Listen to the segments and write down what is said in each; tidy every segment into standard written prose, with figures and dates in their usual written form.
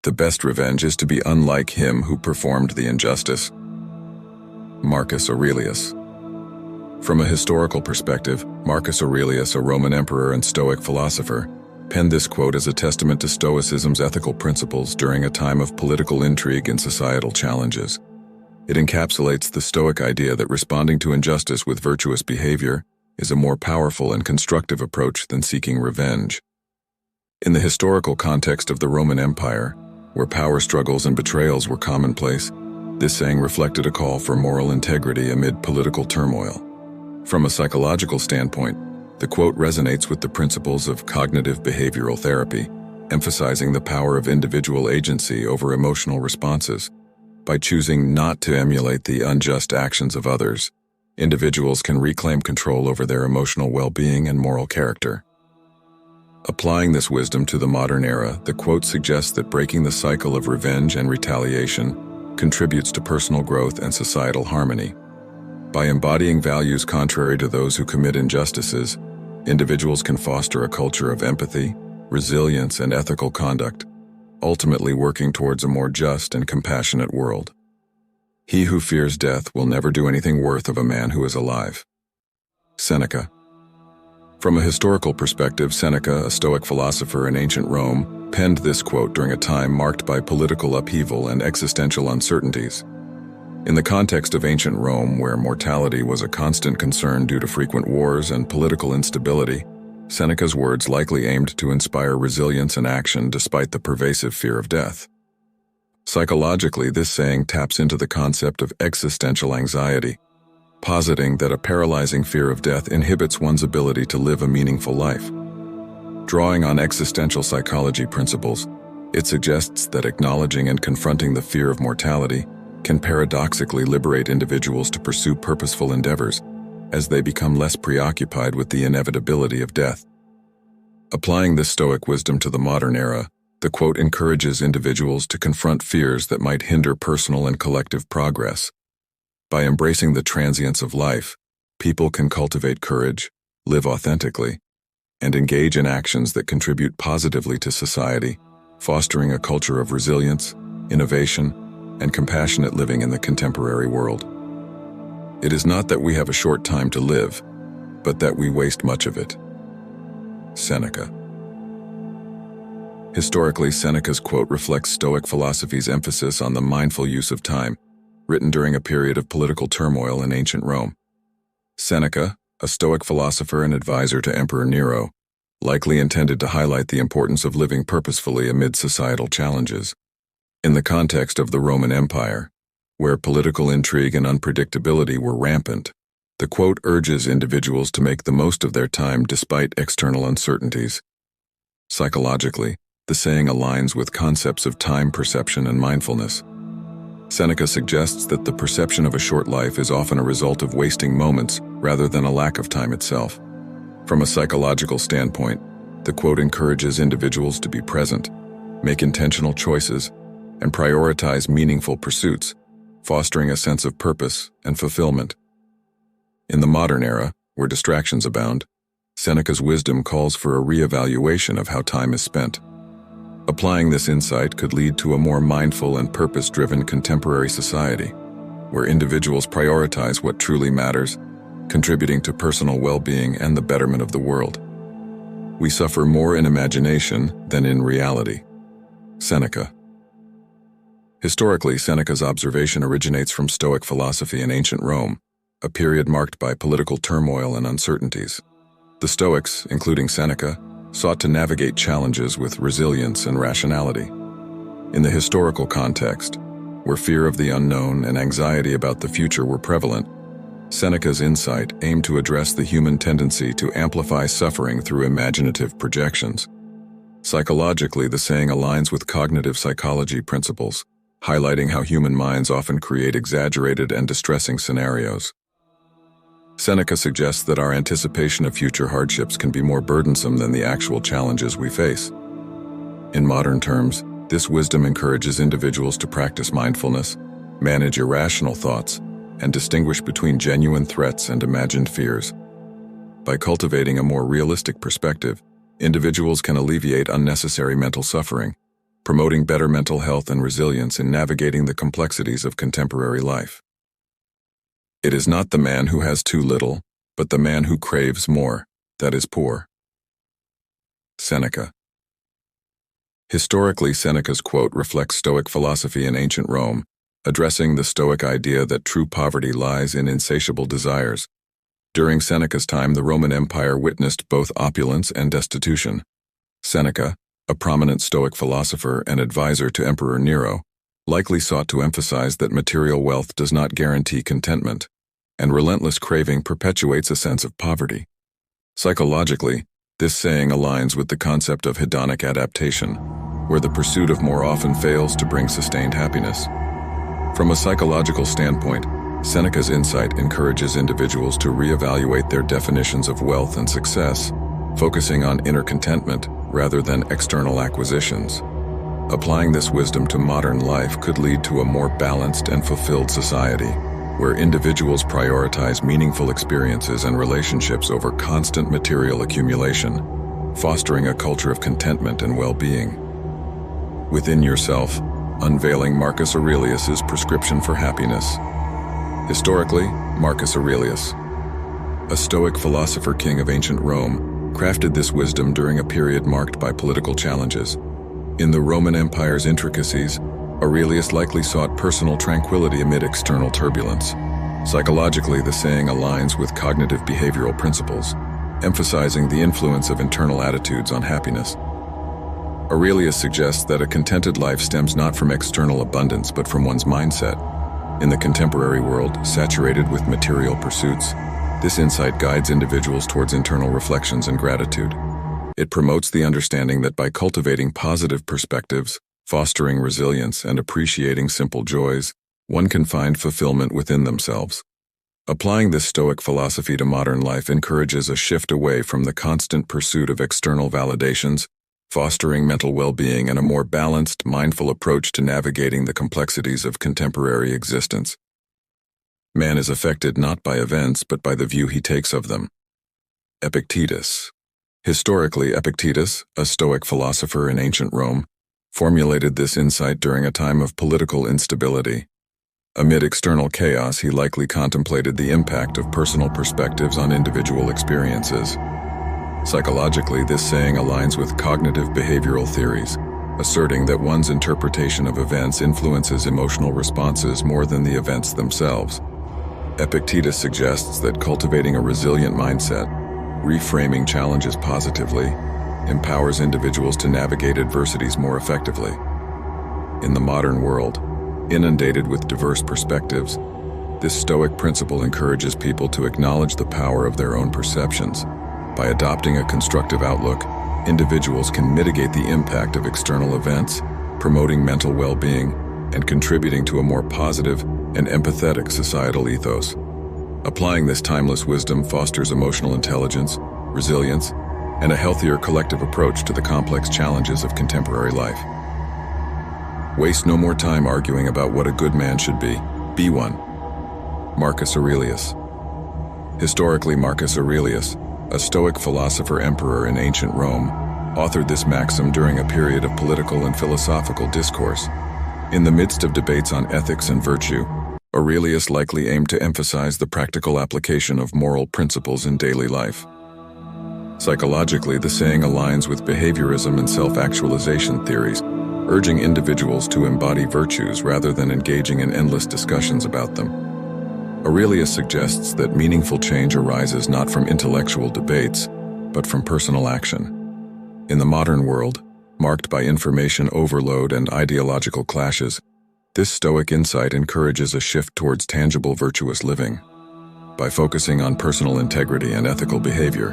The best revenge is to be unlike him who performed the injustice. Marcus Aurelius. From a historical perspective, Marcus Aurelius, a Roman emperor and Stoic philosopher, penned this quote as a testament to Stoicism's ethical principles during a time of political intrigue and societal challenges. It encapsulates the Stoic idea that responding to injustice with virtuous behavior is a more powerful and constructive approach than seeking revenge. In the historical context of the Roman Empire, where power struggles and betrayals were commonplace, this saying reflected a call for moral integrity amid political turmoil. From a psychological standpoint, the quote resonates with the principles of cognitive behavioral therapy, emphasizing the power of individual agency over emotional responses. By choosing not to emulate the unjust actions of others, individuals can reclaim control over their emotional well-being and moral character. Applying this wisdom to the modern era, the quote suggests that breaking the cycle of revenge and retaliation contributes to personal growth and societal harmony. By embodying values contrary to those who commit injustices, individuals can foster a culture of empathy, resilience, and ethical conduct, ultimately working towards a more just and compassionate world. He who fears death will never do anything worth of a man who is alive. Seneca. From a historical perspective, Seneca, a Stoic philosopher in ancient Rome, penned this quote during a time marked by political upheaval and existential uncertainties. In the context of ancient Rome, where mortality was a constant concern due to frequent wars and political instability, Seneca's words likely aimed to inspire resilience and action despite the pervasive fear of death. Psychologically, this saying taps into the concept of existential anxiety, positing that a paralyzing fear of death inhibits one's ability to live a meaningful life. Drawing on existential psychology principles, it suggests that acknowledging and confronting the fear of mortality can paradoxically liberate individuals to pursue purposeful endeavors as they become less preoccupied with the inevitability of death. Applying this Stoic wisdom to the modern era, the quote encourages individuals to confront fears that might hinder personal and collective progress. By embracing the transience of life, people can cultivate courage, live authentically, and engage in actions that contribute positively to society, fostering a culture of resilience, innovation, and compassionate living in the contemporary world. It is not that we have a short time to live, but that we waste much of it. Seneca. Historically, Seneca's quote reflects Stoic philosophy's emphasis on the mindful use of time, written during a period of political turmoil in ancient Rome. Seneca, a Stoic philosopher and advisor to Emperor Nero, likely intended to highlight the importance of living purposefully amid societal challenges. In the context of the Roman Empire, where political intrigue and unpredictability were rampant, the quote urges individuals to make the most of their time despite external uncertainties. Psychologically, the saying aligns with concepts of time perception and mindfulness. Seneca suggests that the perception of a short life is often a result of wasting moments rather than a lack of time itself. From a psychological standpoint, the quote encourages individuals to be present, make intentional choices, and prioritize meaningful pursuits, fostering a sense of purpose and fulfillment. In the modern era, where distractions abound, Seneca's wisdom calls for a reevaluation of how time is spent. Applying this insight could lead to a more mindful and purpose-driven contemporary society, where individuals prioritize what truly matters, contributing to personal well-being and the betterment of the world. We suffer more in imagination than in reality. Seneca. Historically, Seneca's observation originates from Stoic philosophy in ancient Rome, a period marked by political turmoil and uncertainties. The Stoics, including Seneca, sought to navigate challenges with resilience and rationality. In the historical context, where fear of the unknown and anxiety about the future were prevalent, Seneca's insight aimed to address the human tendency to amplify suffering through imaginative projections. Psychologically, the saying aligns with cognitive psychology principles, highlighting how human minds often create exaggerated and distressing scenarios. Seneca suggests that our anticipation of future hardships can be more burdensome than the actual challenges we face. In modern terms, this wisdom encourages individuals to practice mindfulness, manage irrational thoughts, and distinguish between genuine threats and imagined fears. By cultivating a more realistic perspective, individuals can alleviate unnecessary mental suffering, promoting better mental health and resilience in navigating the complexities of contemporary life. It is not the man who has too little, but the man who craves more, that is poor. Seneca. Historically, Seneca's quote reflects Stoic philosophy in ancient Rome, addressing the Stoic idea that true poverty lies in insatiable desires. During Seneca's time, the Roman Empire witnessed both opulence and destitution. Seneca, a prominent Stoic philosopher and advisor to Emperor Nero, likely sought to emphasize that material wealth does not guarantee contentment, and relentless craving perpetuates a sense of poverty. Psychologically, this saying aligns with the concept of hedonic adaptation, where the pursuit of more often fails to bring sustained happiness. From a psychological standpoint, Seneca's insight encourages individuals to reevaluate their definitions of wealth and success, focusing on inner contentment rather than external acquisitions. Applying this wisdom to modern life could lead to a more balanced and fulfilled society, where individuals prioritize meaningful experiences and relationships over constant material accumulation, fostering a culture of contentment and well-being. Within Yourself, unveiling Marcus Aurelius's prescription for happiness. Historically, Marcus Aurelius, a Stoic philosopher king of ancient Rome, crafted this wisdom during a period marked by political challenges. In the Roman Empire's intricacies, Aurelius likely sought personal tranquility amid external turbulence. Psychologically, the saying aligns with cognitive behavioral principles, emphasizing the influence of internal attitudes on happiness. Aurelius suggests that a contented life stems not from external abundance but from one's mindset. In the contemporary world, saturated with material pursuits, this insight guides individuals towards internal reflections and gratitude. It promotes the understanding that by cultivating positive perspectives, fostering resilience, and appreciating simple joys, one can find fulfillment within themselves. Applying this Stoic philosophy to modern life encourages a shift away from the constant pursuit of external validations, fostering mental well-being and a more balanced, mindful approach to navigating the complexities of contemporary existence. Man is affected not by events but by the view he takes of them. Epictetus. Historically, Epictetus, a Stoic philosopher in ancient Rome, formulated this insight during a time of political instability. Amid external chaos, he likely contemplated the impact of personal perspectives on individual experiences. Psychologically, this saying aligns with cognitive behavioral theories, asserting that one's interpretation of events influences emotional responses more than the events themselves. Epictetus suggests that cultivating a resilient mindset, reframing challenges positively, empowers individuals to navigate adversities more effectively. In the modern world, inundated with diverse perspectives, this Stoic principle encourages people to acknowledge the power of their own perceptions. By adopting a constructive outlook, individuals can mitigate the impact of external events, promoting mental well-being, and contributing to a more positive and empathetic societal ethos. Applying this timeless wisdom fosters emotional intelligence, resilience, and a healthier collective approach to the complex challenges of contemporary life. Waste no more time arguing about what a good man should be one. Marcus Aurelius. Historically, Marcus Aurelius, a Stoic philosopher-emperor in ancient Rome, authored this maxim during a period of political and philosophical discourse. In the midst of debates on ethics and virtue, Aurelius likely aimed to emphasize the practical application of moral principles in daily life. Psychologically, the saying aligns with behaviorism and self-actualization theories, urging individuals to embody virtues rather than engaging in endless discussions about them. Aurelius suggests that meaningful change arises not from intellectual debates, but from personal action. In the modern world, marked by information overload and ideological clashes, this Stoic insight encourages a shift towards tangible virtuous living. By focusing on personal integrity and ethical behavior,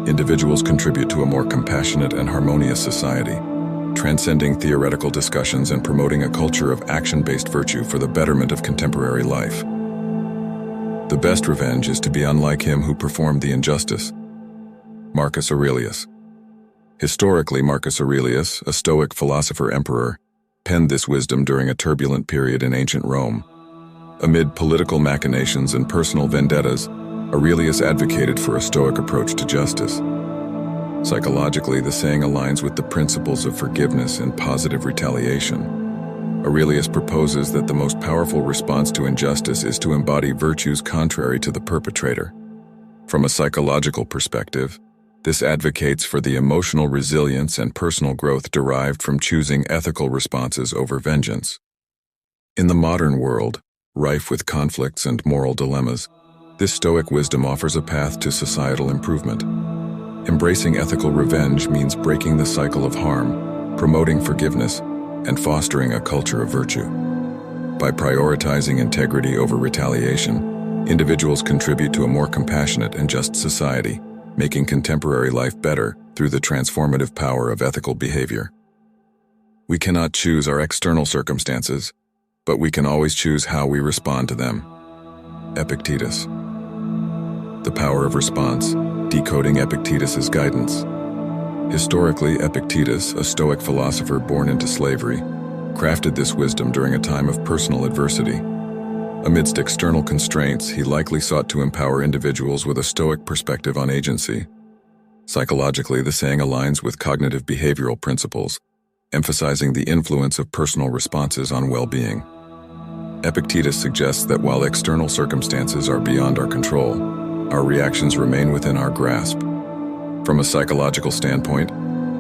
individuals contribute to a more compassionate and harmonious society, transcending theoretical discussions and promoting a culture of action-based virtue for the betterment of contemporary life. The best revenge is to be unlike him who performed the injustice. Marcus Aurelius. Historically, Marcus Aurelius, a Stoic philosopher-emperor, penned this wisdom during a turbulent period in ancient Rome. Amid political machinations and personal vendettas, Aurelius advocated for a Stoic approach to justice. Psychologically, the saying aligns with the principles of forgiveness and positive retaliation. Aurelius proposes that the most powerful response to injustice is to embody virtues contrary to the perpetrator. From a psychological perspective, this advocates for the emotional resilience and personal growth derived from choosing ethical responses over vengeance. In the modern world, rife with conflicts and moral dilemmas, this Stoic wisdom offers a path to societal improvement. Embracing ethical revenge means breaking the cycle of harm, promoting forgiveness, and fostering a culture of virtue. By prioritizing integrity over retaliation, individuals contribute to a more compassionate and just society, making contemporary life better through the transformative power of ethical behavior. We cannot choose our external circumstances, but we can always choose how we respond to them. Epictetus. The power of response, decoding Epictetus's guidance. Historically, Epictetus, a Stoic philosopher born into slavery, crafted this wisdom during a time of personal adversity. Amidst external constraints, he likely sought to empower individuals with a Stoic perspective on agency. Psychologically, the saying aligns with cognitive behavioral principles, emphasizing the influence of personal responses on well-being. Epictetus suggests that while external circumstances are beyond our control, our reactions remain within our grasp. From a psychological standpoint,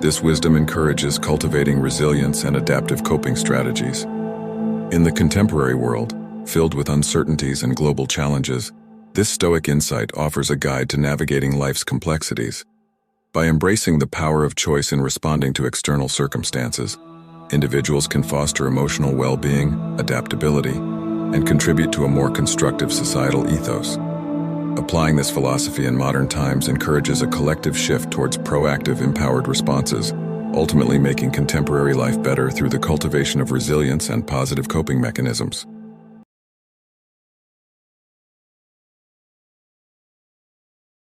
this wisdom encourages cultivating resilience and adaptive coping strategies. In the contemporary world, filled with uncertainties and global challenges, this Stoic insight offers a guide to navigating life's complexities. By embracing the power of choice in responding to external circumstances, individuals can foster emotional well-being, adaptability, and contribute to a more constructive societal ethos. Applying this philosophy in modern times encourages a collective shift towards proactive, empowered responses, ultimately making contemporary life better through the cultivation of resilience and positive coping mechanisms.